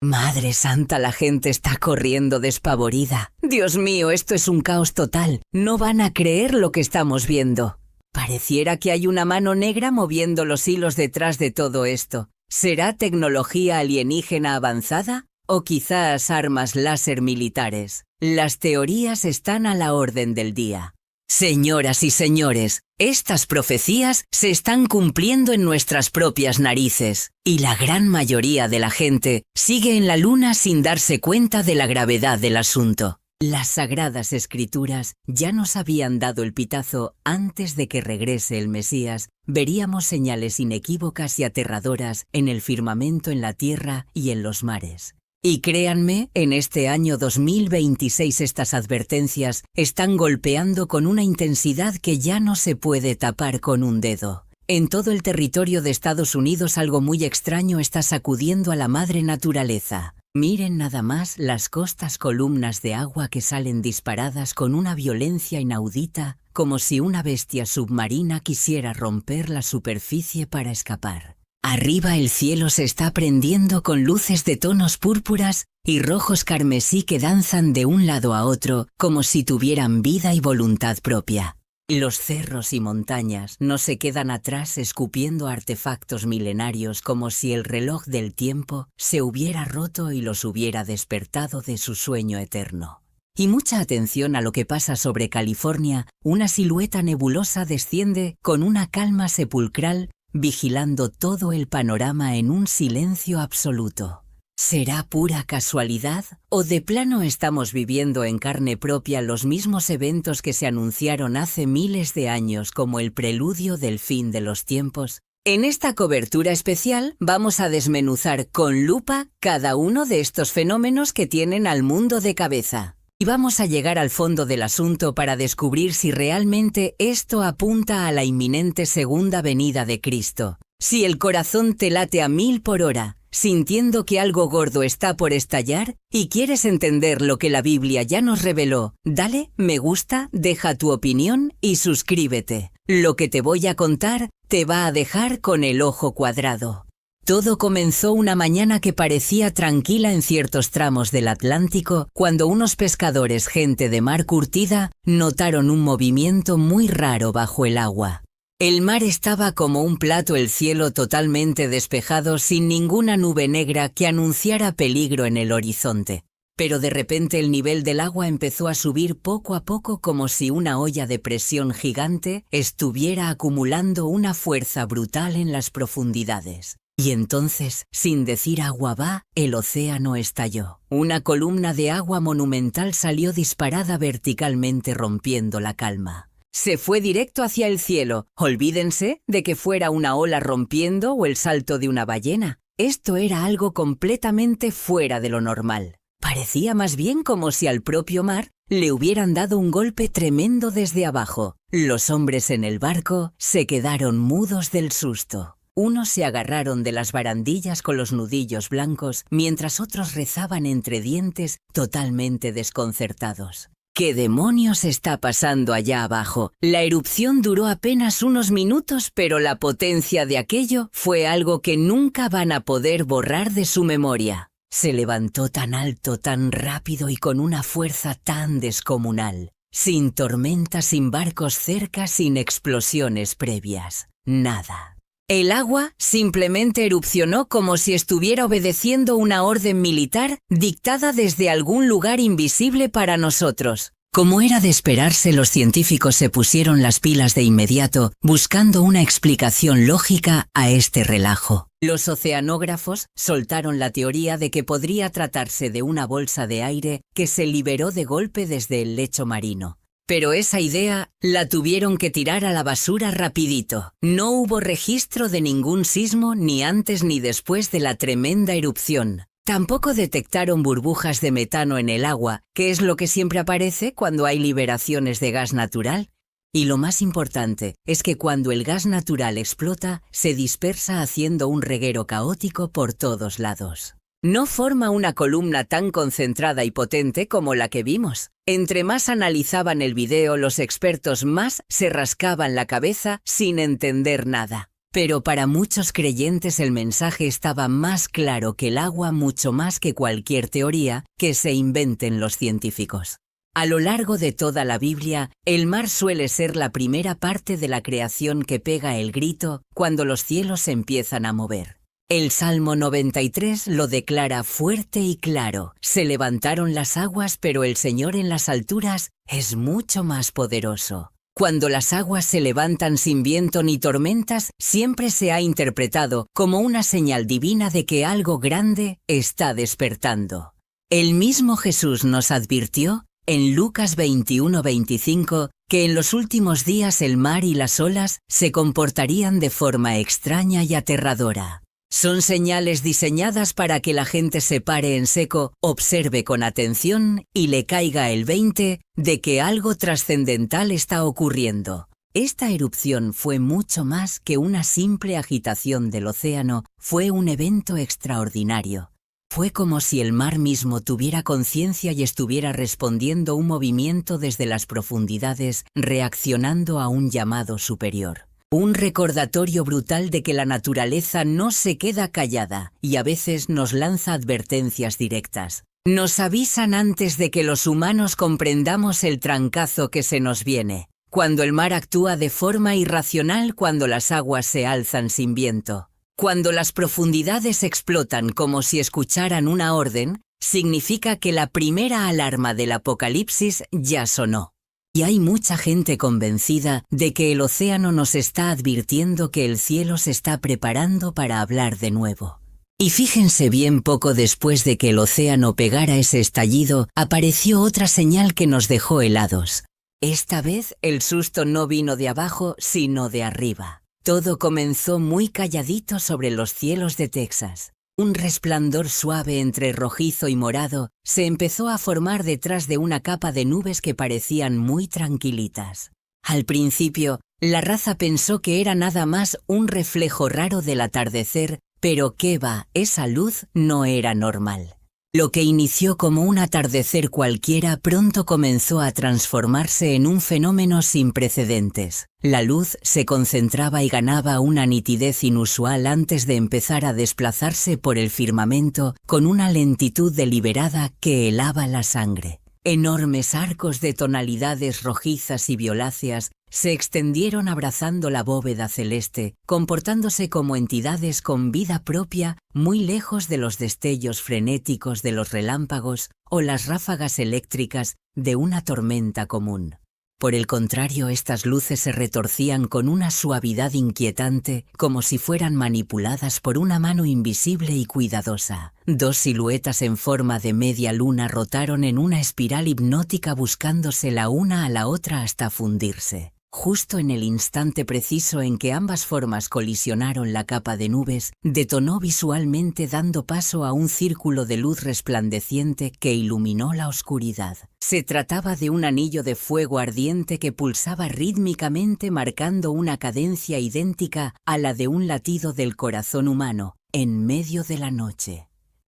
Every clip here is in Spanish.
Madre santa, la gente está corriendo despavorida. Dios mío, esto es un caos total. No van a creer lo que estamos viendo. Pareciera que hay una mano negra moviendo los hilos detrás de todo esto. ¿Será tecnología alienígena avanzada? ¿O quizás armas láser militares? Las teorías están a la orden del día. Señoras y señores, estas profecías se están cumpliendo en nuestras propias narices, y la gran mayoría de la gente sigue en la luna sin darse cuenta de la gravedad del asunto. Las sagradas escrituras ya nos habían dado el pitazo antes de que regrese el Mesías. Veríamos señales inequívocas y aterradoras en el firmamento, en la tierra y en los mares. Y créanme, en este año 2026 estas advertencias están golpeando con una intensidad que ya no se puede tapar con un dedo. En todo el territorio de Estados Unidos algo muy extraño está sacudiendo a la madre naturaleza. Miren nada más las costas columnas de agua que salen disparadas con una violencia inaudita, como si una bestia submarina quisiera romper la superficie para escapar. Arriba el cielo se está prendiendo con luces de tonos púrpuras y rojos carmesí que danzan de un lado a otro como si tuvieran vida y voluntad propia. Los cerros y montañas no se quedan atrás escupiendo artefactos milenarios como si el reloj del tiempo se hubiera roto y los hubiera despertado de su sueño eterno. Y mucha atención a lo que pasa sobre California. Una silueta nebulosa desciende con una calma sepulcral, vigilando todo el panorama en un silencio absoluto. ¿Será pura casualidad? ¿O de plano estamos viviendo en carne propia los mismos eventos que se anunciaron hace miles de años como el preludio del fin de los tiempos? En esta cobertura especial vamos a desmenuzar con lupa cada uno de estos fenómenos que tienen al mundo de cabeza. Y vamos a llegar al fondo del asunto para descubrir si realmente esto apunta a la inminente segunda venida de Cristo. Si el corazón te late a 1000 por hora, sintiendo que algo gordo está por estallar, y quieres entender lo que la Biblia ya nos reveló, dale me gusta, deja tu opinión y suscríbete. Lo que te voy a contar te va a dejar con el ojo cuadrado. Todo comenzó una mañana que parecía tranquila en ciertos tramos del Atlántico, cuando unos pescadores, gente de mar curtida, notaron un movimiento muy raro bajo el agua. El mar estaba como un plato, el cielo totalmente despejado, sin ninguna nube negra que anunciara peligro en el horizonte. Pero de repente el nivel del agua empezó a subir poco a poco, como si una olla de presión gigante estuviera acumulando una fuerza brutal en las profundidades. Y entonces, sin decir agua va, el océano estalló. Una columna de agua monumental salió disparada verticalmente, rompiendo la calma. Se fue directo hacia el cielo. Olvídense de que fuera una ola rompiendo o el salto de una ballena. Esto era algo completamente fuera de lo normal. Parecía más bien como si al propio mar le hubieran dado un golpe tremendo desde abajo. Los hombres en el barco se quedaron mudos del susto. Unos se agarraron de las barandillas con los nudillos blancos, mientras otros rezaban entre dientes, totalmente desconcertados. ¿Qué demonios está pasando allá abajo? La erupción duró apenas unos minutos, pero la potencia de aquello fue algo que nunca van a poder borrar de su memoria. Se levantó tan alto, tan rápido y con una fuerza tan descomunal. Sin tormenta, sin barcos cerca, sin explosiones previas. Nada. El agua simplemente erupcionó como si estuviera obedeciendo una orden militar dictada desde algún lugar invisible para nosotros. Como era de esperarse, los científicos se pusieron las pilas de inmediato, buscando una explicación lógica a este relajo. Los oceanógrafos soltaron la teoría de que podría tratarse de una bolsa de aire que se liberó de golpe desde el lecho marino. Pero esa idea la tuvieron que tirar a la basura rapidito. No hubo registro de ningún sismo ni antes ni después de la tremenda erupción. Tampoco detectaron burbujas de metano en el agua, que es lo que siempre aparece cuando hay liberaciones de gas natural. Y lo más importante es que cuando el gas natural explota, se dispersa haciendo un reguero caótico por todos lados. No forma una columna tan concentrada y potente como la que vimos. Entre más analizaban el video, los expertos más se rascaban la cabeza sin entender nada. Pero para muchos creyentes el mensaje estaba más claro que el agua, mucho más que cualquier teoría que se inventen los científicos. A lo largo de toda la Biblia, el mar suele ser la primera parte de la creación que pega el grito cuando los cielos se empiezan a mover. El Salmo 93 lo declara fuerte y claro: se levantaron las aguas, pero el Señor en las alturas es mucho más poderoso. Cuando las aguas se levantan sin viento ni tormentas, siempre se ha interpretado como una señal divina de que algo grande está despertando. El mismo Jesús nos advirtió en Lucas 21:25 que en los últimos días el mar y las olas se comportarían de forma extraña y aterradora. Son señales diseñadas para que la gente se pare en seco, observe con atención y le caiga el 20 de que algo trascendental está ocurriendo. Esta erupción fue mucho más que una simple agitación del océano, fue un evento extraordinario. Fue como si el mar mismo tuviera conciencia y estuviera respondiendo un movimiento desde las profundidades, reaccionando a un llamado superior. Un recordatorio brutal de que la naturaleza no se queda callada y a veces nos lanza advertencias directas. Nos avisan antes de que los humanos comprendamos el trancazo que se nos viene. Cuando el mar actúa de forma irracional, cuando las aguas se alzan sin viento. Cuando las profundidades explotan como si escucharan una orden, significa que la primera alarma del apocalipsis ya sonó. Y hay mucha gente convencida de que el océano nos está advirtiendo que el cielo se está preparando para hablar de nuevo. Y fíjense bien, poco después de que el océano pegara ese estallido, apareció otra señal que nos dejó helados. Esta vez el susto no vino de abajo, sino de arriba. Todo comenzó muy calladito sobre los cielos de Texas. Un resplandor suave entre rojizo y morado se empezó a formar detrás de una capa de nubes que parecían muy tranquilitas. Al principio, la raza pensó que era nada más un reflejo raro del atardecer, pero qué va, esa luz no era normal. Lo que inició como un atardecer cualquiera pronto comenzó a transformarse en un fenómeno sin precedentes. La luz se concentraba y ganaba una nitidez inusual antes de empezar a desplazarse por el firmamento con una lentitud deliberada que helaba la sangre. Enormes arcos de tonalidades rojizas y violáceas se extendieron abrazando la bóveda celeste, comportándose como entidades con vida propia, muy lejos de los destellos frenéticos de los relámpagos o las ráfagas eléctricas de una tormenta común. Por el contrario, estas luces se retorcían con una suavidad inquietante, como si fueran manipuladas por una mano invisible y cuidadosa. Dos siluetas en forma de media luna rotaron en una espiral hipnótica buscándose la una a la otra hasta fundirse. Justo en el instante preciso en que ambas formas colisionaron, la capa de nubes detonó visualmente, dando paso a un círculo de luz resplandeciente que iluminó la oscuridad. Se trataba de un anillo de fuego ardiente que pulsaba rítmicamente, marcando una cadencia idéntica a la de un latido del corazón humano, en medio de la noche.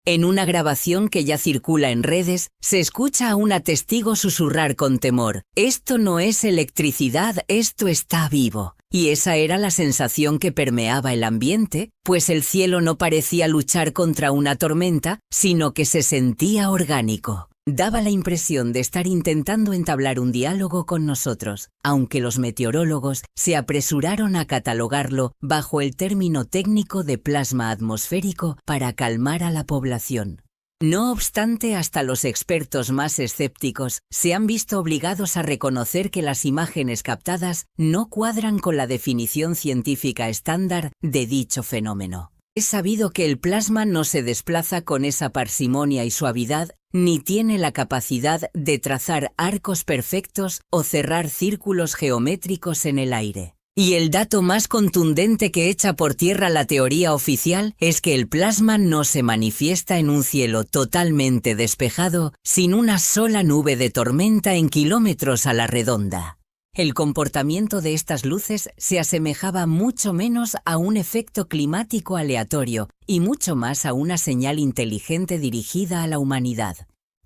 En una grabación que ya circula en redes, se escucha a una testigo susurrar con temor: «Esto no es electricidad, esto está vivo». Y esa era la sensación que permeaba el ambiente, pues el cielo no parecía luchar contra una tormenta, sino que se sentía orgánico. Daba la impresión de estar intentando entablar un diálogo con nosotros, aunque los meteorólogos se apresuraron a catalogarlo bajo el término técnico de plasma atmosférico para calmar a la población. No obstante, hasta los expertos más escépticos se han visto obligados a reconocer que las imágenes captadas no cuadran con la definición científica estándar de dicho fenómeno. Es sabido que el plasma no se desplaza con esa parsimonia y suavidad, ni tiene la capacidad de trazar arcos perfectos o cerrar círculos geométricos en el aire. Y el dato más contundente que echa por tierra la teoría oficial es que el plasma no se manifiesta en un cielo totalmente despejado, sin una sola nube de tormenta en kilómetros a la redonda. El comportamiento de estas luces se asemejaba mucho menos a un efecto climático aleatorio y mucho más a una señal inteligente dirigida a la humanidad.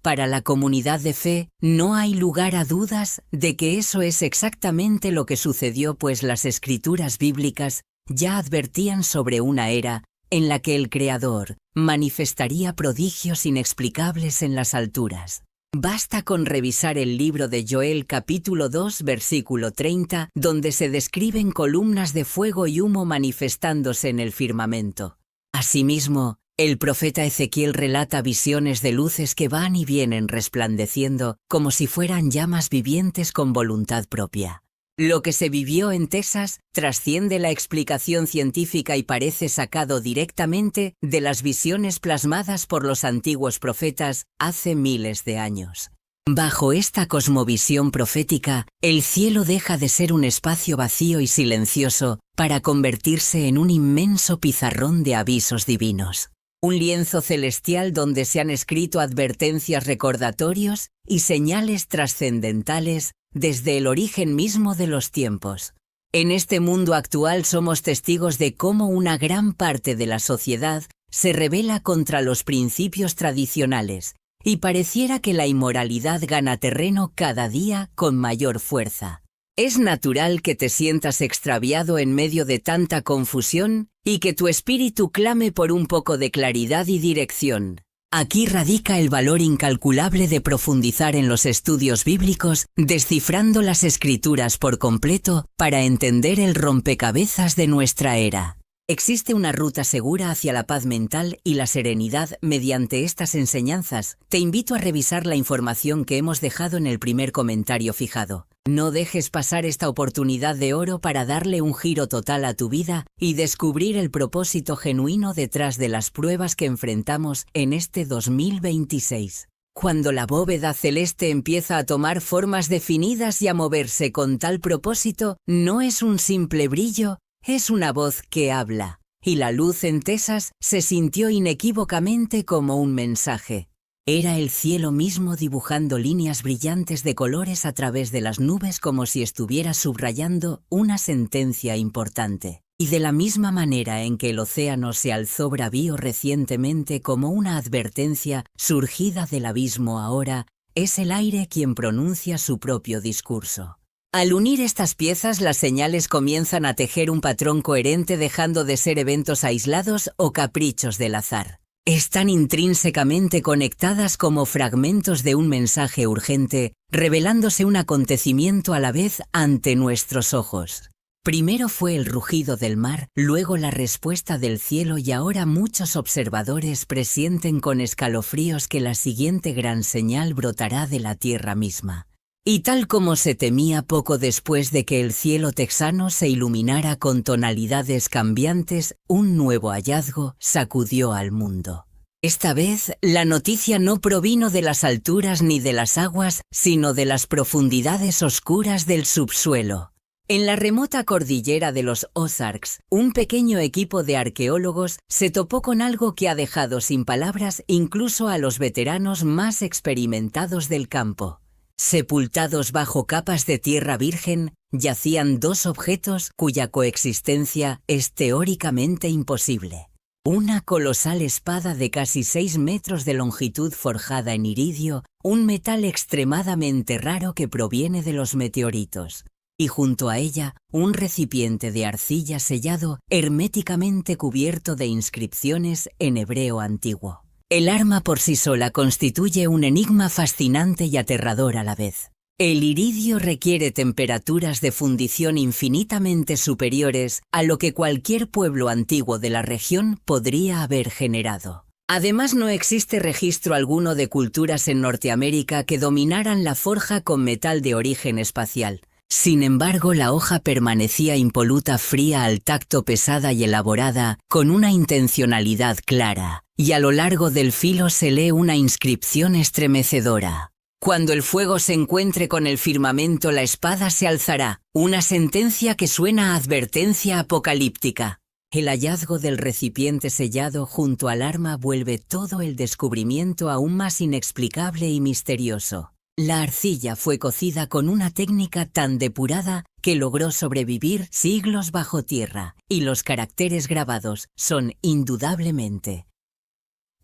Para la comunidad de fe, no hay lugar a dudas de que eso es exactamente lo que sucedió, pues las escrituras bíblicas ya advertían sobre una era en la que el Creador manifestaría prodigios inexplicables en las alturas. Basta con revisar el libro de Joel capítulo 2 versículo 30, donde se describen columnas de fuego y humo manifestándose en el firmamento. Asimismo, el profeta Ezequiel relata visiones de luces que van y vienen resplandeciendo como si fueran llamas vivientes con voluntad propia. Lo que se vivió en Texas trasciende la explicación científica y parece sacado directamente de las visiones plasmadas por los antiguos profetas hace miles de años. Bajo esta cosmovisión profética, el cielo deja de ser un espacio vacío y silencioso para convertirse en un inmenso pizarrón de avisos divinos. Un lienzo celestial donde se han escrito advertencias, recordatorios y señales trascendentales desde el origen mismo de los tiempos. En este mundo actual somos testigos de cómo una gran parte de la sociedad se rebela contra los principios tradicionales y pareciera que la inmoralidad gana terreno cada día con mayor fuerza. Es natural que te sientas extraviado en medio de tanta confusión y que tu espíritu clame por un poco de claridad y dirección. Aquí radica el valor incalculable de profundizar en los estudios bíblicos, descifrando las Escrituras por completo para entender el rompecabezas de nuestra era. Existe una ruta segura hacia la paz mental y la serenidad mediante estas enseñanzas. Te invito a revisar la información que hemos dejado en el primer comentario fijado. No dejes pasar esta oportunidad de oro para darle un giro total a tu vida y descubrir el propósito genuino detrás de las pruebas que enfrentamos en este 2026. Cuando la bóveda celeste empieza a tomar formas definidas y a moverse con tal propósito, no es un simple brillo, es una voz que habla, y la luz en Texas se sintió inequívocamente como un mensaje. Era el cielo mismo dibujando líneas brillantes de colores a través de las nubes como si estuviera subrayando una sentencia importante. Y de la misma manera en que el océano se alzó bravío recientemente como una advertencia surgida del abismo ahora, es el aire quien pronuncia su propio discurso. Al unir estas piezas, las señales comienzan a tejer un patrón coherente dejando de ser eventos aislados o caprichos del azar. Están intrínsecamente conectadas como fragmentos de un mensaje urgente, revelándose un acontecimiento a la vez ante nuestros ojos. Primero fue el rugido del mar, luego la respuesta del cielo y ahora muchos observadores presienten con escalofríos que la siguiente gran señal brotará de la tierra misma. Y tal como se temía poco después de que el cielo texano se iluminara con tonalidades cambiantes, un nuevo hallazgo sacudió al mundo. Esta vez, la noticia no provino de las alturas ni de las aguas, sino de las profundidades oscuras del subsuelo. En la remota cordillera de los Ozarks, un pequeño equipo de arqueólogos se topó con algo que ha dejado sin palabras incluso a los veteranos más experimentados del campo. Sepultados bajo capas de tierra virgen, yacían dos objetos cuya coexistencia es teóricamente imposible. Una colosal espada de casi 6 metros de longitud forjada en iridio, un metal extremadamente raro que proviene de los meteoritos. Y junto a ella, un recipiente de arcilla sellado herméticamente cubierto de inscripciones en hebreo antiguo. El arma por sí sola constituye un enigma fascinante y aterrador a la vez. El iridio requiere temperaturas de fundición infinitamente superiores a lo que cualquier pueblo antiguo de la región podría haber generado. Además, no existe registro alguno de culturas en Norteamérica que dominaran la forja con metal de origen espacial. Sin embargo, la hoja permanecía impoluta, fría al tacto, pesada y elaborada, con una intencionalidad clara, y a lo largo del filo se lee una inscripción estremecedora. Cuando el fuego se encuentre con el firmamento, la espada se alzará, una sentencia que suena a advertencia apocalíptica. El hallazgo del recipiente sellado junto al arma vuelve todo el descubrimiento aún más inexplicable y misterioso. La arcilla fue cocida con una técnica tan depurada que logró sobrevivir siglos bajo tierra, y los caracteres grabados son indudablemente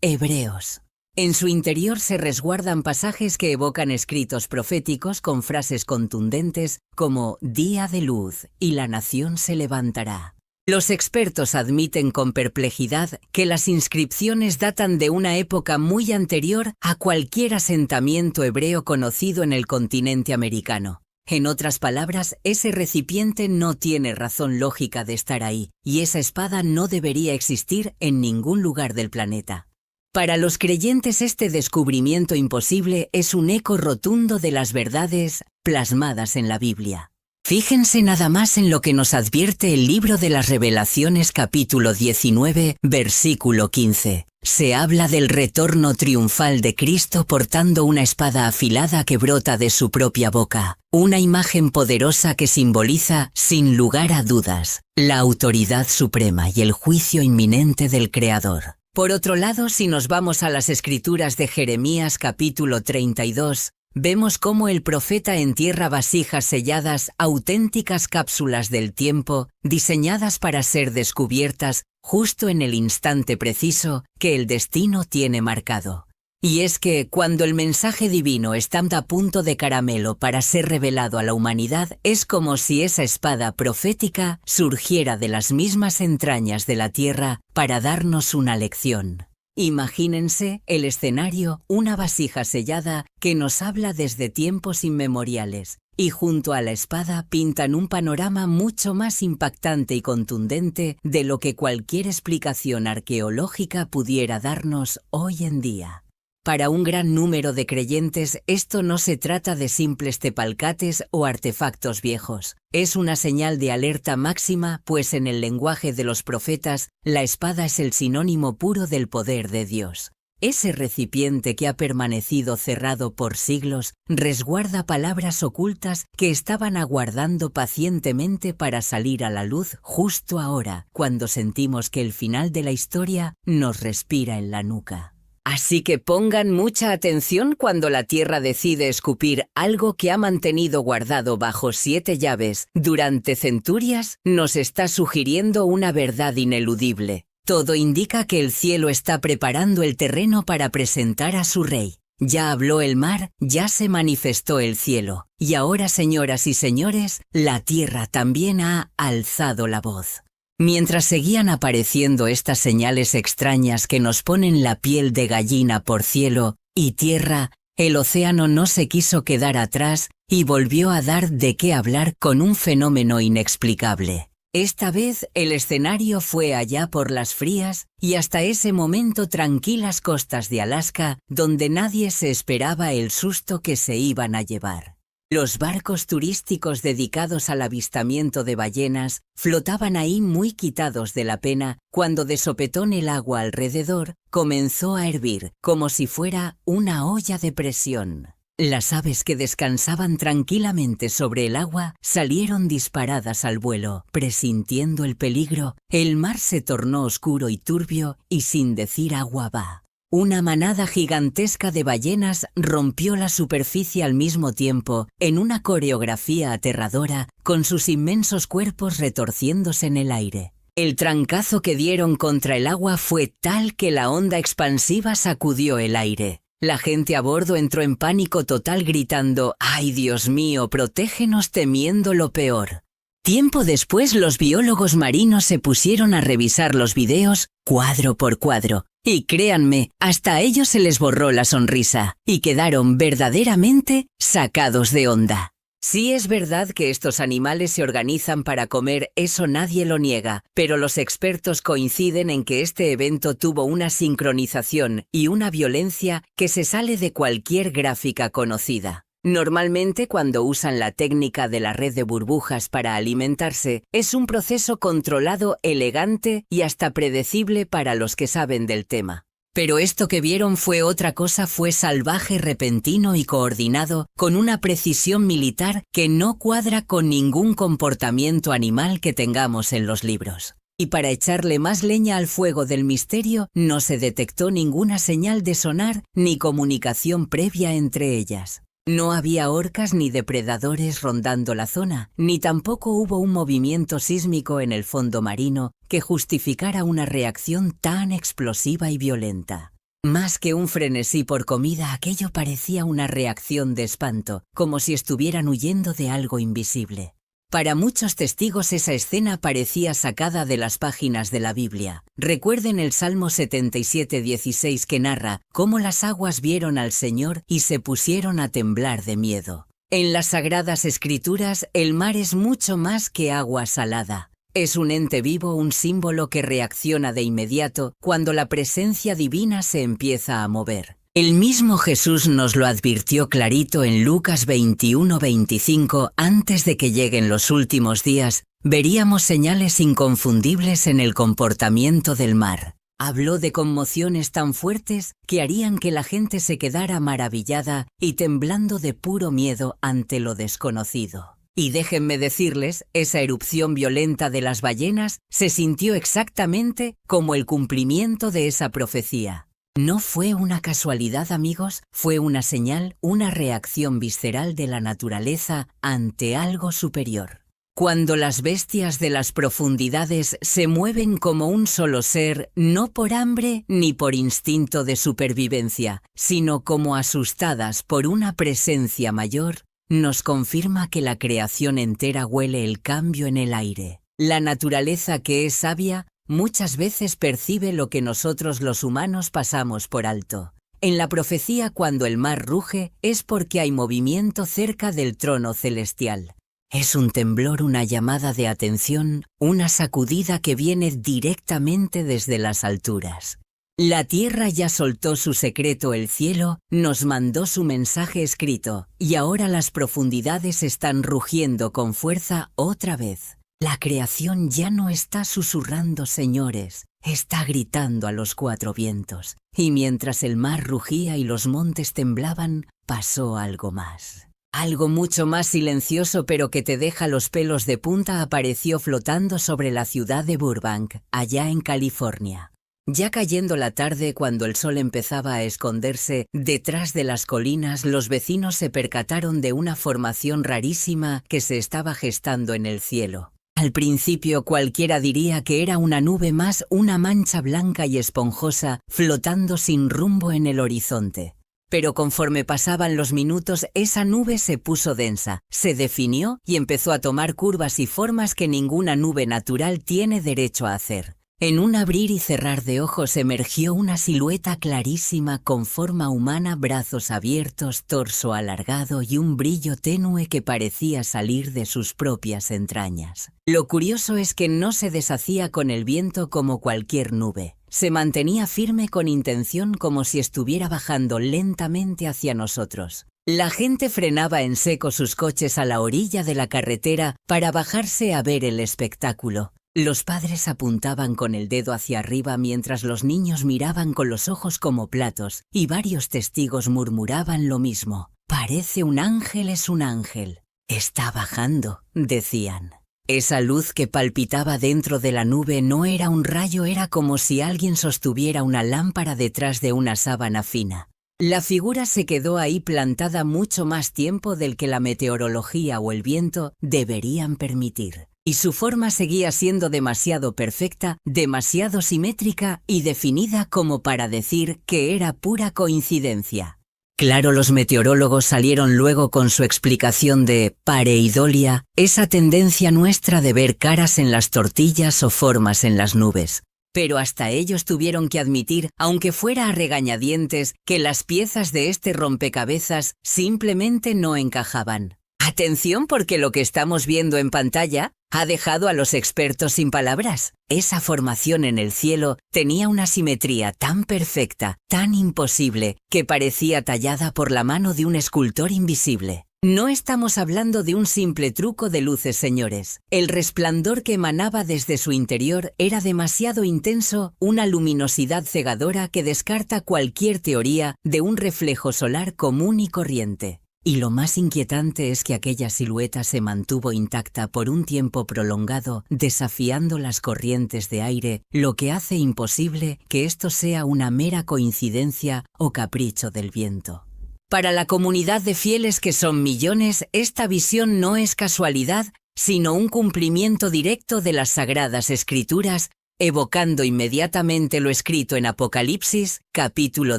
hebreos. En su interior se resguardan pasajes que evocan escritos proféticos con frases contundentes como «Día de luz» y «La nación se levantará». Los expertos admiten con perplejidad que las inscripciones datan de una época muy anterior a cualquier asentamiento hebreo conocido en el continente americano. En otras palabras, ese recipiente no tiene razón lógica de estar ahí, y esa espada no debería existir en ningún lugar del planeta. Para los creyentes, este descubrimiento imposible es un eco rotundo de las verdades plasmadas en la Biblia. Fíjense nada más en lo que nos advierte el libro de las Revelaciones, capítulo 19, versículo 15. Se habla del retorno triunfal de Cristo portando una espada afilada que brota de su propia boca, una imagen poderosa que simboliza, sin lugar a dudas, la autoridad suprema y el juicio inminente del Creador. Por otro lado, si nos vamos a las Escrituras de Jeremías, capítulo 32, vemos cómo el profeta entierra vasijas selladas, auténticas cápsulas del tiempo, diseñadas para ser descubiertas justo en el instante preciso que el destino tiene marcado. Y es que cuando el mensaje divino está a punto de caramelo para ser revelado a la humanidad, es como si esa espada profética surgiera de las mismas entrañas de la tierra para darnos una lección. Imagínense el escenario, una vasija sellada que nos habla desde tiempos inmemoriales, y junto a la espada pintan un panorama mucho más impactante y contundente de lo que cualquier explicación arqueológica pudiera darnos hoy en día. Para un gran número de creyentes, esto no se trata de simples tepalcates o artefactos viejos. Es una señal de alerta máxima, pues en el lenguaje de los profetas, la espada es el sinónimo puro del poder de Dios. Ese recipiente que ha permanecido cerrado por siglos resguarda palabras ocultas que estaban aguardando pacientemente para salir a la luz justo ahora, cuando sentimos que el final de la historia nos respira en la nuca. Así que pongan mucha atención cuando la tierra decide escupir algo que ha mantenido guardado bajo 7 llaves durante centurias, nos está sugiriendo una verdad ineludible. Todo indica que el cielo está preparando el terreno para presentar a su rey. Ya habló el mar, ya se manifestó el cielo. Y ahora, señoras y señores, la tierra también ha alzado la voz. Mientras seguían apareciendo estas señales extrañas que nos ponen la piel de gallina por cielo y tierra, el océano no se quiso quedar atrás y volvió a dar de qué hablar con un fenómeno inexplicable. Esta vez el escenario fue allá por las frías y hasta ese momento tranquilas costas de Alaska, donde nadie se esperaba el susto que se iban a llevar. Los barcos turísticos dedicados al avistamiento de ballenas flotaban ahí muy quitados de la pena cuando de sopetón el agua alrededor comenzó a hervir como si fuera una olla de presión. Las aves que descansaban tranquilamente sobre el agua salieron disparadas al vuelo. Presintiendo el peligro, el mar se tornó oscuro y turbio y sin decir agua va. Una manada gigantesca de ballenas rompió la superficie al mismo tiempo, en una coreografía aterradora, con sus inmensos cuerpos retorciéndose en el aire. El trancazo que dieron contra el agua fue tal que la onda expansiva sacudió el aire. La gente a bordo entró en pánico total gritando «¡Ay, Dios mío, protégenos!», temiendo lo peor. Tiempo después, los biólogos marinos se pusieron a revisar los videos cuadro por cuadro. Y créanme, hasta a ellos se les borró la sonrisa y quedaron verdaderamente sacados de onda. Sí es verdad que estos animales se organizan para comer, eso nadie lo niega, pero los expertos coinciden en que este evento tuvo una sincronización y una violencia que se sale de cualquier gráfica conocida. Normalmente, cuando usan la técnica de la red de burbujas para alimentarse, es un proceso controlado, elegante y hasta predecible para los que saben del tema. Pero esto que vieron fue otra cosa, fue salvaje, repentino y coordinado, con una precisión militar que no cuadra con ningún comportamiento animal que tengamos en los libros. Y para echarle más leña al fuego del misterio, no se detectó ninguna señal de sonar ni comunicación previa entre ellas. No había orcas ni depredadores rondando la zona, ni tampoco hubo un movimiento sísmico en el fondo marino que justificara una reacción tan explosiva y violenta. Más que un frenesí por comida, aquello parecía una reacción de espanto, como si estuvieran huyendo de algo invisible. Para muchos testigos esa escena parecía sacada de las páginas de la Biblia. Recuerden el Salmo 77:16 que narra cómo las aguas vieron al Señor y se pusieron a temblar de miedo. En las Sagradas Escrituras, el mar es mucho más que agua salada. Es un ente vivo, un símbolo que reacciona de inmediato cuando la presencia divina se empieza a mover. El mismo Jesús nos lo advirtió clarito en Lucas 21:25, antes de que lleguen los últimos días, veríamos señales inconfundibles en el comportamiento del mar. Habló de conmociones tan fuertes que harían que la gente se quedara maravillada y temblando de puro miedo ante lo desconocido. Y déjenme decirles, esa erupción violenta de las ballenas se sintió exactamente como el cumplimiento de esa profecía. No fue una casualidad, amigos, fue una señal, una reacción visceral de la naturaleza ante algo superior. Cuando las bestias de las profundidades se mueven como un solo ser, no por hambre ni por instinto de supervivencia, sino como asustadas por una presencia mayor, nos confirma que la creación entera huele el cambio en el aire. La naturaleza, que es sabia, muchas veces percibe lo que nosotros los humanos pasamos por alto. En la profecía, cuando el mar ruge, es porque hay movimiento cerca del trono celestial. Es un temblor, una llamada de atención, una sacudida que viene directamente desde las alturas. La tierra ya soltó su secreto, el cielo nos mandó su mensaje escrito, y ahora las profundidades están rugiendo con fuerza otra vez. La creación ya no está susurrando, señores, está gritando a los cuatro vientos. Y mientras el mar rugía y los montes temblaban, pasó algo más. Algo mucho más silencioso, pero que te deja los pelos de punta, apareció flotando sobre la ciudad de Burbank, allá en California. Ya cayendo la tarde, cuando el sol empezaba a esconderse detrás de las colinas, los vecinos se percataron de una formación rarísima que se estaba gestando en el cielo. Al principio cualquiera diría que era una nube más, una mancha blanca y esponjosa flotando sin rumbo en el horizonte. Pero conforme pasaban los minutos, esa nube se puso densa, se definió y empezó a tomar curvas y formas que ninguna nube natural tiene derecho a hacer. En un abrir y cerrar de ojos emergió una silueta clarísima con forma humana, brazos abiertos, torso alargado y un brillo tenue que parecía salir de sus propias entrañas. Lo curioso es que no se deshacía con el viento como cualquier nube. Se mantenía firme con intención, como si estuviera bajando lentamente hacia nosotros. La gente frenaba en seco sus coches a la orilla de la carretera para bajarse a ver el espectáculo. Los padres apuntaban con el dedo hacia arriba mientras los niños miraban con los ojos como platos, y varios testigos murmuraban lo mismo. «Parece un ángel, es un ángel. Está bajando», decían. Esa luz que palpitaba dentro de la nube no era un rayo, era como si alguien sostuviera una lámpara detrás de una sábana fina. La figura se quedó ahí plantada mucho más tiempo del que la meteorología o el viento deberían permitir. Y su forma seguía siendo demasiado perfecta, demasiado simétrica y definida como para decir que era pura coincidencia. Claro, los meteorólogos salieron luego con su explicación de pareidolia, esa tendencia nuestra de ver caras en las tortillas o formas en las nubes. Pero hasta ellos tuvieron que admitir, aunque fuera a regañadientes, que las piezas de este rompecabezas simplemente no encajaban. Atención, porque lo que estamos viendo en pantalla ha dejado a los expertos sin palabras. Esa formación en el cielo tenía una simetría tan perfecta, tan imposible, que parecía tallada por la mano de un escultor invisible. No estamos hablando de un simple truco de luces, señores. El resplandor que emanaba desde su interior era demasiado intenso, una luminosidad cegadora que descarta cualquier teoría de un reflejo solar común y corriente. Y lo más inquietante es que aquella silueta se mantuvo intacta por un tiempo prolongado, desafiando las corrientes de aire, lo que hace imposible que esto sea una mera coincidencia o capricho del viento. Para la comunidad de fieles, que son millones, esta visión no es casualidad, sino un cumplimiento directo de las Sagradas Escrituras, evocando inmediatamente lo escrito en Apocalipsis, capítulo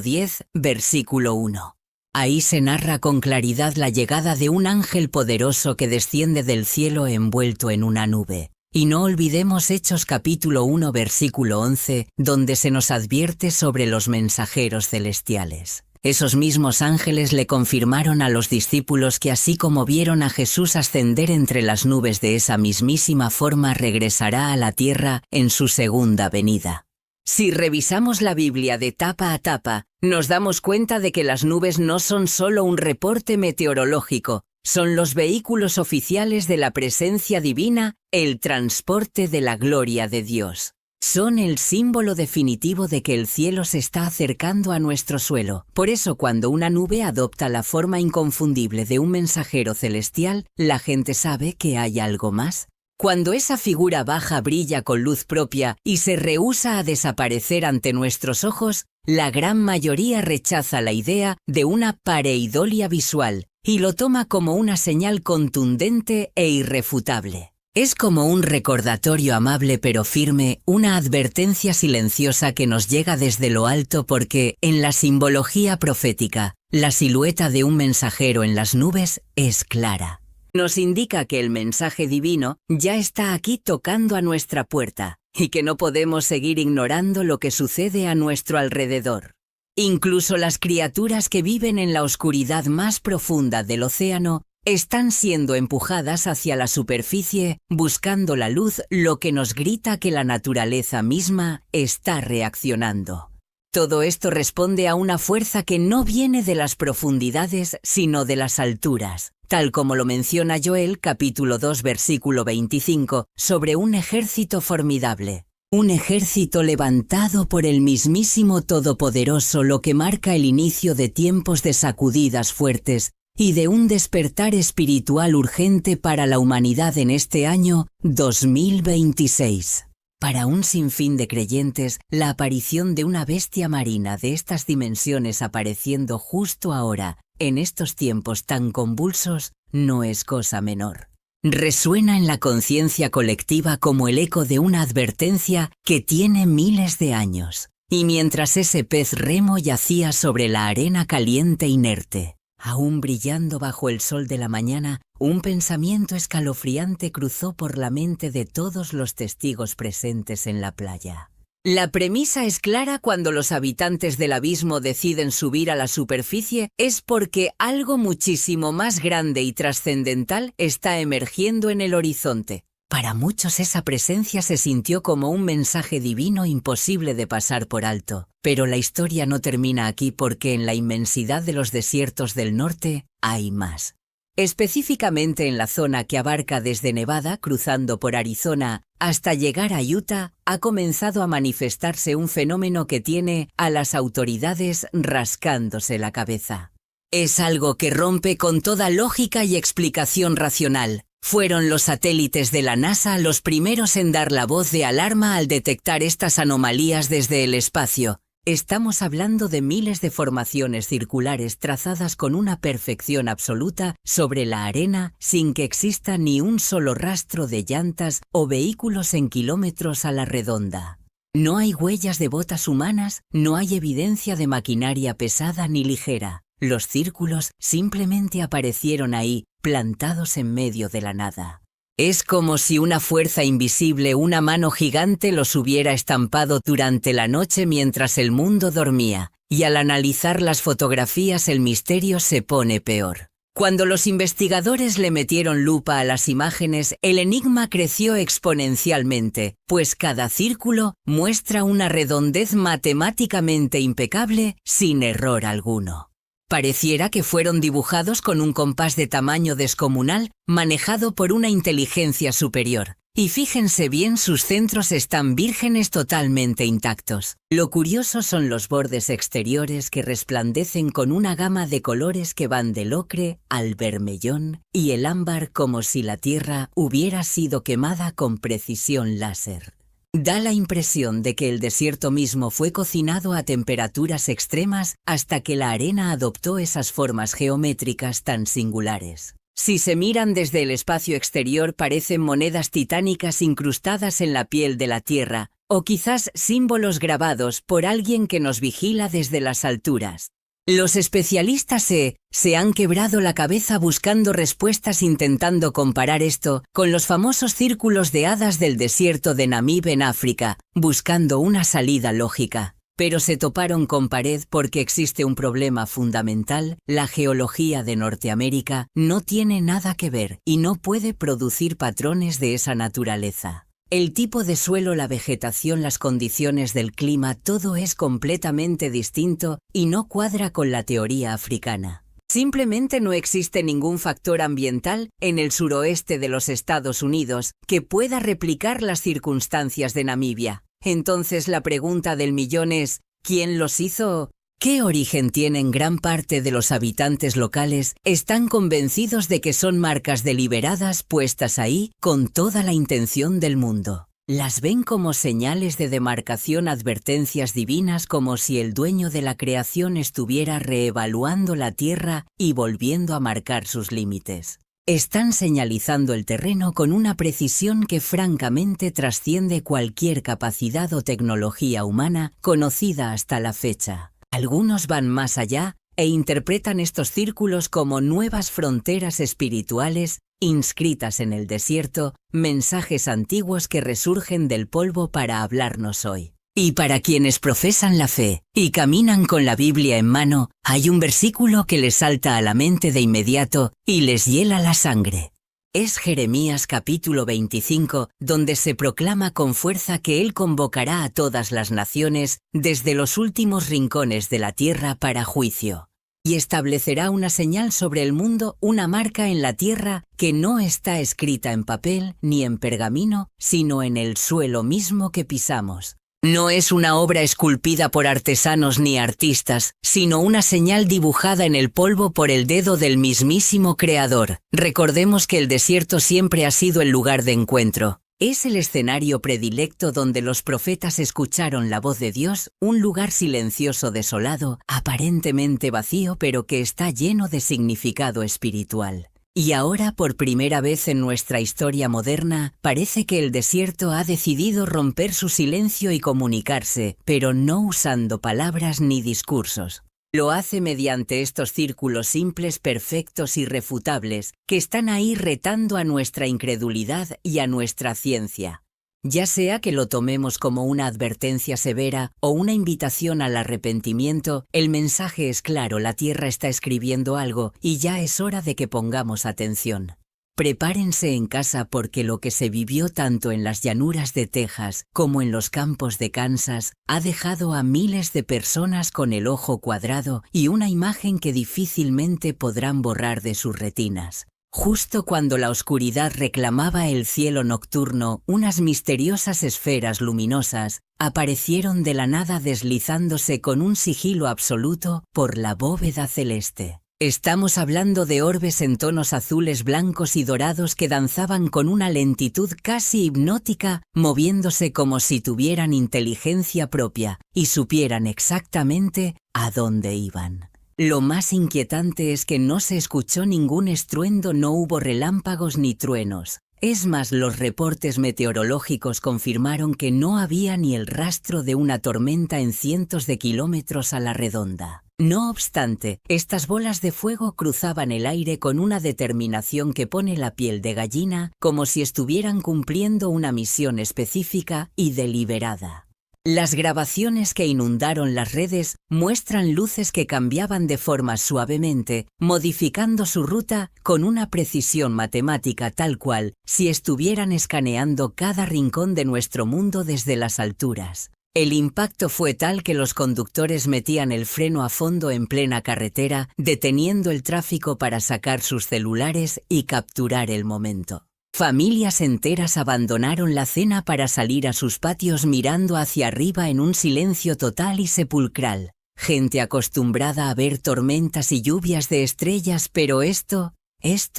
10, versículo 1. Ahí se narra con claridad la llegada de un ángel poderoso que desciende del cielo envuelto en una nube. Y no olvidemos Hechos capítulo 1 versículo 11, donde se nos advierte sobre los mensajeros celestiales. Esos mismos ángeles le confirmaron a los discípulos que así como vieron a Jesús ascender entre las nubes, de esa mismísima forma regresará a la tierra en su segunda venida. Si revisamos la Biblia de tapa a tapa, nos damos cuenta de que las nubes no son solo un reporte meteorológico, son los vehículos oficiales de la presencia divina, el transporte de la gloria de Dios. Son el símbolo definitivo de que el cielo se está acercando a nuestro suelo. Por eso, cuando una nube adopta la forma inconfundible de un mensajero celestial, la gente sabe que hay algo más. Cuando esa figura baja brilla con luz propia y se rehúsa a desaparecer ante nuestros ojos, la gran mayoría rechaza la idea de una pareidolia visual y lo toma como una señal contundente e irrefutable. Es como un recordatorio amable pero firme, una advertencia silenciosa que nos llega desde lo alto porque, en la simbología profética, la silueta de un mensajero en las nubes es clara. Nos indica que el mensaje divino ya está aquí tocando a nuestra puerta y que no podemos seguir ignorando lo que sucede a nuestro alrededor. Incluso las criaturas que viven en la oscuridad más profunda del océano están siendo empujadas hacia la superficie buscando la luz, lo que nos grita que la naturaleza misma está reaccionando. Todo esto responde a una fuerza que no viene de las profundidades, sino de las alturas, tal como lo menciona Joel capítulo 2 versículo 25, sobre un ejército formidable. Un ejército levantado por el mismísimo Todopoderoso, lo que marca el inicio de tiempos de sacudidas fuertes y de un despertar espiritual urgente para la humanidad en este año 2026. Para un sinfín de creyentes, la aparición de una bestia marina de estas dimensiones apareciendo justo ahora, en estos tiempos tan convulsos, no es cosa menor. Resuena en la conciencia colectiva como el eco de una advertencia que tiene miles de años. Y mientras ese pez remo yacía sobre la arena caliente inerte, aún brillando bajo el sol de la mañana, un pensamiento escalofriante cruzó por la mente de todos los testigos presentes en la playa. La premisa es clara: cuando los habitantes del abismo deciden subir a la superficie es porque algo muchísimo más grande y trascendental está emergiendo en el horizonte. Para muchos esa presencia se sintió como un mensaje divino imposible de pasar por alto. Pero la historia no termina aquí, porque en la inmensidad de los desiertos del norte hay más. Específicamente en la zona que abarca desde Nevada, cruzando por Arizona, hasta llegar a Utah, ha comenzado a manifestarse un fenómeno que tiene a las autoridades rascándose la cabeza. Es algo que rompe con toda lógica y explicación racional. Fueron los satélites de la NASA los primeros en dar la voz de alarma al detectar estas anomalías desde el espacio. Estamos hablando de miles de formaciones circulares trazadas con una perfección absoluta sobre la arena, sin que exista ni un solo rastro de llantas o vehículos en kilómetros a la redonda. No hay huellas de botas humanas, no hay evidencia de maquinaria pesada ni ligera. Los círculos simplemente aparecieron ahí, plantados en medio de la nada. Es como si una fuerza invisible, una mano gigante, los hubiera estampado durante la noche mientras el mundo dormía, y al analizar las fotografías el misterio se pone peor. Cuando los investigadores le metieron lupa a las imágenes, el enigma creció exponencialmente, pues cada círculo muestra una redondez matemáticamente impecable, sin error alguno. Pareciera que fueron dibujados con un compás de tamaño descomunal, manejado por una inteligencia superior. Y fíjense bien, sus centros están vírgenes, totalmente intactos. Lo curioso son los bordes exteriores que resplandecen con una gama de colores que van del ocre al bermellón y el ámbar, como si la tierra hubiera sido quemada con precisión láser. Da la impresión de que el desierto mismo fue cocinado a temperaturas extremas hasta que la arena adoptó esas formas geométricas tan singulares. Si se miran desde el espacio exterior, parecen monedas titánicas incrustadas en la piel de la Tierra, o quizás símbolos grabados por alguien que nos vigila desde las alturas. Los especialistas se han quebrado la cabeza buscando respuestas intentando comparar esto con los famosos círculos de hadas del desierto de Namib en África, buscando una salida lógica. Pero se toparon con pared porque existe un problema fundamental: la geología de Norteamérica no tiene nada que ver y no puede producir patrones de esa naturaleza. El tipo de suelo, la vegetación, las condiciones del clima, todo es completamente distinto y no cuadra con la teoría africana. Simplemente no existe ningún factor ambiental en el suroeste de los Estados Unidos que pueda replicar las circunstancias de Namibia. Entonces la pregunta del millón es: ¿quién los hizo? ¿Qué origen tienen? Gran parte de los habitantes locales están convencidos de que son marcas deliberadas puestas ahí con toda la intención del mundo. Las ven como señales de demarcación, advertencias divinas, como si el dueño de la creación estuviera reevaluando la tierra y volviendo a marcar sus límites. Están señalizando el terreno con una precisión que francamente trasciende cualquier capacidad o tecnología humana conocida hasta la fecha. Algunos van más allá e interpretan estos círculos como nuevas fronteras espirituales inscritas en el desierto, mensajes antiguos que resurgen del polvo para hablarnos hoy. Y para quienes profesan la fe y caminan con la Biblia en mano, hay un versículo que les salta a la mente de inmediato y les hiela la sangre. Es Jeremías capítulo 25, donde se proclama con fuerza que Él convocará a todas las naciones desde los últimos rincones de la tierra para juicio, y establecerá una señal sobre el mundo, una marca en la tierra que no está escrita en papel ni en pergamino, sino en el suelo mismo que pisamos. No es una obra esculpida por artesanos ni artistas, sino una señal dibujada en el polvo por el dedo del mismísimo Creador. Recordemos que el desierto siempre ha sido el lugar de encuentro. Es el escenario predilecto donde los profetas escucharon la voz de Dios, un lugar silencioso, desolado, aparentemente vacío, pero que está lleno de significado espiritual. Y ahora, por primera vez en nuestra historia moderna, parece que el desierto ha decidido romper su silencio y comunicarse, pero no usando palabras ni discursos. Lo hace mediante estos círculos simples, perfectos, irrefutables, que están ahí retando a nuestra incredulidad y a nuestra ciencia. Ya sea que lo tomemos como una advertencia severa o una invitación al arrepentimiento, el mensaje es claro: la tierra está escribiendo algo y ya es hora de que pongamos atención. Prepárense en casa porque lo que se vivió tanto en las llanuras de Texas como en los campos de Kansas ha dejado a miles de personas con el ojo cuadrado y una imagen que difícilmente podrán borrar de sus retinas. Justo cuando la oscuridad reclamaba el cielo nocturno, unas misteriosas esferas luminosas aparecieron de la nada deslizándose con un sigilo absoluto por la bóveda celeste. Estamos hablando de orbes en tonos azules, blancos y dorados que danzaban con una lentitud casi hipnótica, moviéndose como si tuvieran inteligencia propia y supieran exactamente a dónde iban. Lo más inquietante es que no se escuchó ningún estruendo, no hubo relámpagos ni truenos. Es más, los reportes meteorológicos confirmaron que no había ni el rastro de una tormenta en cientos de kilómetros a la redonda. No obstante, estas bolas de fuego cruzaban el aire con una determinación que pone la piel de gallina, como si estuvieran cumpliendo una misión específica y deliberada. Las grabaciones que inundaron las redes muestran luces que cambiaban de forma suavemente, modificando su ruta con una precisión matemática tal cual si estuvieran escaneando cada rincón de nuestro mundo desde las alturas. El impacto fue tal que los conductores metían el freno a fondo en plena carretera, deteniendo el tráfico para sacar sus celulares y capturar el momento. Familias enteras abandonaron la cena para salir a sus patios mirando hacia arriba en un silencio total y sepulcral. Gente acostumbrada a ver tormentas y lluvias de estrellas, pero esto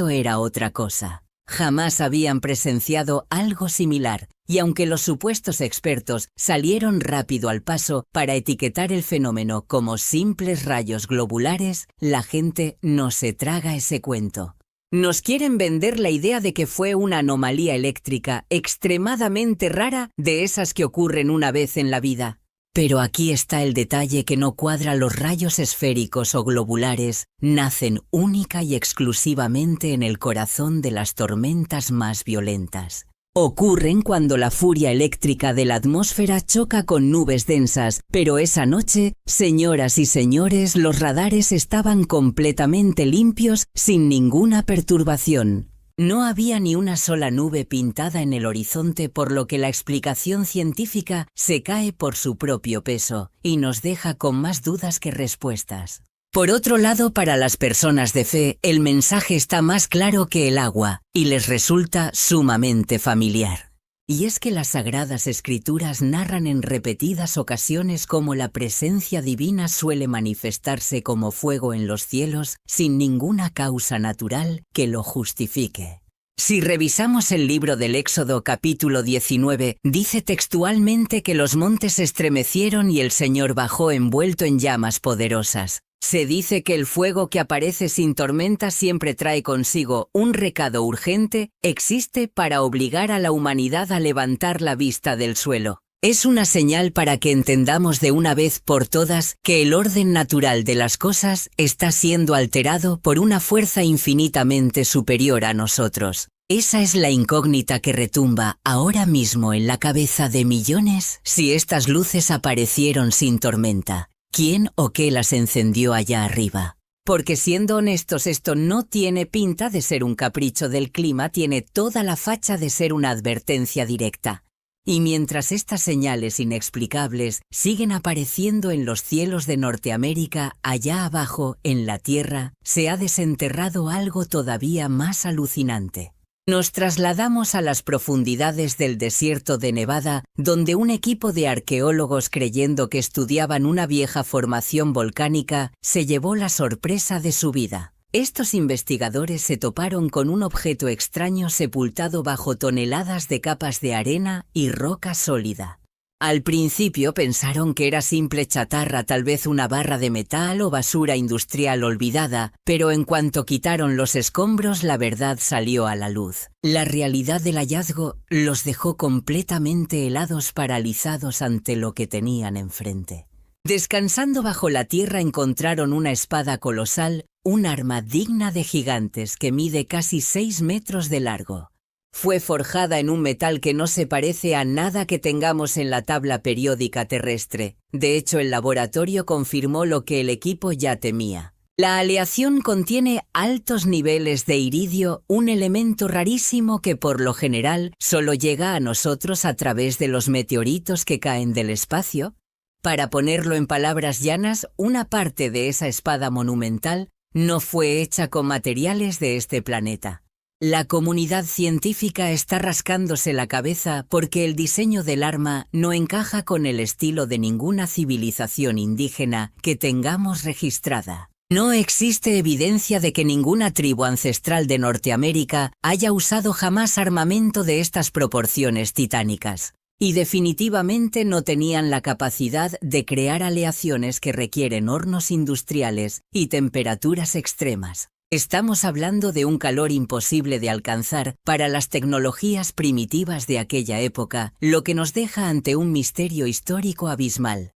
era otra cosa. Jamás habían presenciado algo similar, y aunque los supuestos expertos salieron rápido al paso para etiquetar el fenómeno como simples rayos globulares, la gente no se traga ese cuento. Nos quieren vender la idea de que fue una anomalía eléctrica extremadamente rara, de esas que ocurren una vez en la vida. Pero aquí está el detalle que no cuadra: los rayos esféricos o globulares nacen única y exclusivamente en el corazón de las tormentas más violentas. Ocurren cuando la furia eléctrica de la atmósfera choca con nubes densas, pero esa noche, señoras y señores, los radares estaban completamente limpios, sin ninguna perturbación. No había ni una sola nube pintada en el horizonte, por lo que la explicación científica se cae por su propio peso y nos deja con más dudas que respuestas. Por otro lado, para las personas de fe, el mensaje está más claro que el agua y les resulta sumamente familiar. Y es que las Sagradas Escrituras narran en repetidas ocasiones cómo la presencia divina suele manifestarse como fuego en los cielos sin ninguna causa natural que lo justifique. Si revisamos el libro del Éxodo capítulo 19, dice textualmente que los montes se estremecieron y el Señor bajó envuelto en llamas poderosas. Se dice que el fuego que aparece sin tormenta siempre trae consigo un recado urgente: existe para obligar a la humanidad a levantar la vista del suelo. Es una señal para que entendamos de una vez por todas que el orden natural de las cosas está siendo alterado por una fuerza infinitamente superior a nosotros. Esa es la incógnita que retumba ahora mismo en la cabeza de millones. Si estas luces aparecieron sin tormenta, ¿quién o qué las encendió allá arriba? Porque siendo honestos, esto no tiene pinta de ser un capricho del clima, tiene toda la facha de ser una advertencia directa. Y mientras estas señales inexplicables siguen apareciendo en los cielos de Norteamérica, allá abajo, en la Tierra, se ha desenterrado algo todavía más alucinante. Nos trasladamos a las profundidades del desierto de Nevada, donde un equipo de arqueólogos, creyendo que estudiaban una vieja formación volcánica, se llevó la sorpresa de su vida. Estos investigadores se toparon con un objeto extraño sepultado bajo toneladas de capas de arena y roca sólida. Al principio pensaron que era simple chatarra, tal vez una barra de metal o basura industrial olvidada, pero en cuanto quitaron los escombros, la verdad salió a la luz. La realidad del hallazgo los dejó completamente helados, paralizados ante lo que tenían enfrente. Descansando bajo la tierra encontraron una espada colosal, un arma digna de gigantes que mide casi 6 metros de largo. Fue forjada en un metal que no se parece a nada que tengamos en la tabla periódica terrestre. De hecho, el laboratorio confirmó lo que el equipo ya temía. La aleación contiene altos niveles de iridio, un elemento rarísimo que por lo general solo llega a nosotros a través de los meteoritos que caen del espacio. Para ponerlo en palabras llanas, una parte de esa espada monumental no fue hecha con materiales de este planeta. La comunidad científica está rascándose la cabeza porque el diseño del arma no encaja con el estilo de ninguna civilización indígena que tengamos registrada. No existe evidencia de que ninguna tribu ancestral de Norteamérica haya usado jamás armamento de estas proporciones titánicas. Y definitivamente no tenían la capacidad de crear aleaciones que requieren hornos industriales y temperaturas extremas. Estamos hablando de un calor imposible de alcanzar para las tecnologías primitivas de aquella época, lo que nos deja ante un misterio histórico abismal.